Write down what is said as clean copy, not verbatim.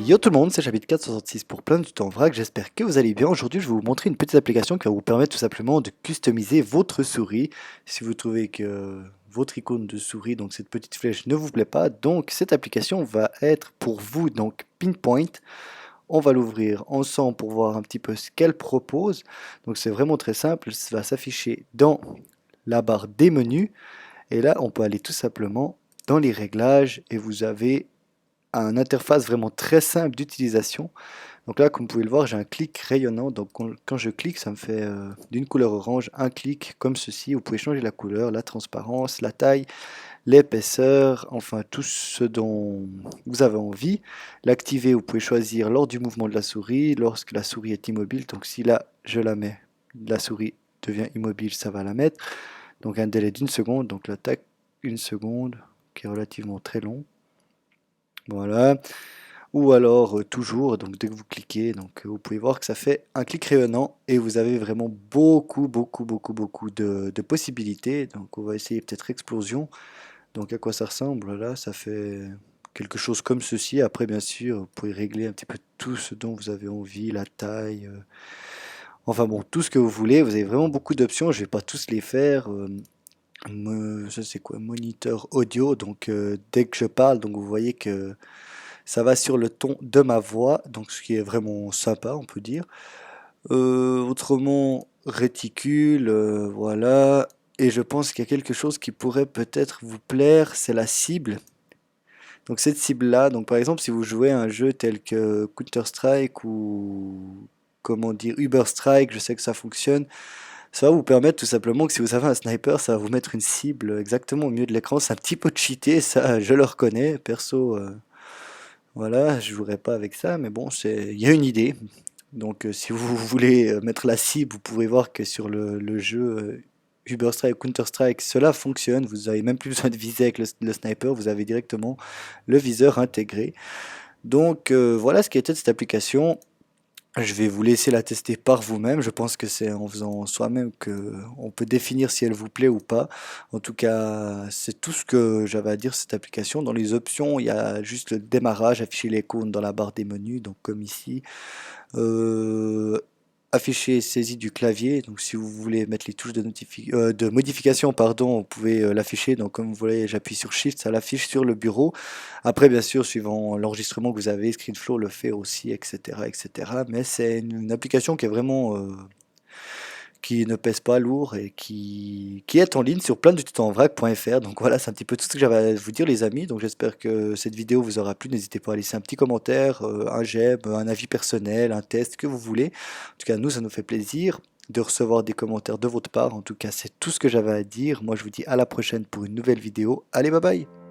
Yo tout le monde, c'est Chapitre 466 pour plein de temps en vrac, j'espère que vous allez bien. Aujourd'hui je vais vous montrer une petite application qui va vous permettre tout simplement de customiser votre souris. Si vous trouvez que votre icône de souris, donc cette petite flèche ne vous plaît pas, donc cette application va être pour vous, donc Pinpoint. On va l'ouvrir ensemble pour voir un petit peu ce qu'elle propose. Donc c'est vraiment très simple, ça va s'afficher dans la barre des menus. Et là on peut aller tout simplement dans les réglages et vous avez une interface vraiment très simple d'utilisation. Donc là, comme vous pouvez le voir, j'ai un clic rayonnant. Donc quand je clique, ça me fait d'une couleur orange un clic comme ceci. Vous pouvez changer la couleur, la transparence, la taille, l'épaisseur, enfin tout ce dont vous avez envie. L'activer, vous pouvez choisir lors du mouvement de la souris, lorsque la souris est immobile. Donc si là, je la mets, la souris devient immobile, ça va la mettre. Donc un délai d'une seconde. Donc là, tac, une seconde, qui est relativement très long. Voilà. Ou alors toujours, donc dès que vous cliquez, donc vous pouvez voir que ça fait un clic rayonnant et vous avez vraiment beaucoup de possibilités. Donc on va essayer peut-être explosion. Donc à quoi ça ressemble là? Ça fait quelque chose comme ceci. Après bien sûr, vous pouvez régler un petit peu tout ce dont vous avez envie, la taille, enfin bon, tout ce que vous voulez. Vous avez vraiment beaucoup d'options. Je vais pas tous les faire. Ça c'est quoi? Moniteur audio. Donc dès que je parle, donc vous voyez que ça va sur le ton de ma voix, donc ce qui est vraiment sympa, on peut dire. Autrement, réticule, voilà. Et je pense qu'il y a quelque chose qui pourrait peut-être vous plaire, c'est la cible. Donc cette cible-là, donc par exemple si vous jouez à un jeu tel que Counter-Strike ou comment dire Uber Strike, je sais que ça fonctionne. Ça va vous permettre tout simplement que si vous avez un sniper, ça va vous mettre une cible exactement au milieu de l'écran. C'est un petit peu cheaté, ça je le reconnais. Perso, voilà, je jouerai pas avec ça, mais bon, il y a une idée. Donc, si vous voulez mettre la cible, vous pouvez voir que sur le jeu Uber Strike, Counter-Strike, cela fonctionne. Vous n'avez même plus besoin de viser avec le sniper, vous avez directement le viseur intégré. Donc, voilà ce qui était de cette application. Je vais vous laisser la tester par vous-même. Je pense que c'est en faisant soi-même que on peut définir si elle vous plaît ou pas. En tout cas, c'est tout ce que j'avais à dire sur cette application. Dans les options, il y a juste le démarrage, afficher l'icône dans la barre des menus, donc comme ici. Euh, Afficher saisie du clavier. Donc si vous voulez mettre les touches de modification, pardon, vous pouvez l'afficher. Donc comme vous voyez, j'appuie sur Shift, ça l'affiche sur le bureau. Après, bien sûr, suivant l'enregistrement que vous avez, ScreenFlow le fait aussi, etc., etc. Mais c'est une application qui est vraiment qui ne pèse pas lourd et qui est en ligne sur plein de tutoenvrac.fr. Donc voilà, c'est un petit peu tout ce que j'avais à vous dire les amis. Donc j'espère que cette vidéo vous aura plu. N'hésitez pas à laisser un petit commentaire, un j'aime, un avis personnel, un test que vous voulez. En tout cas, nous, ça nous fait plaisir de recevoir des commentaires de votre part. En tout cas, c'est tout ce que j'avais à dire. Moi, je vous dis à la prochaine pour une nouvelle vidéo. Allez, bye bye!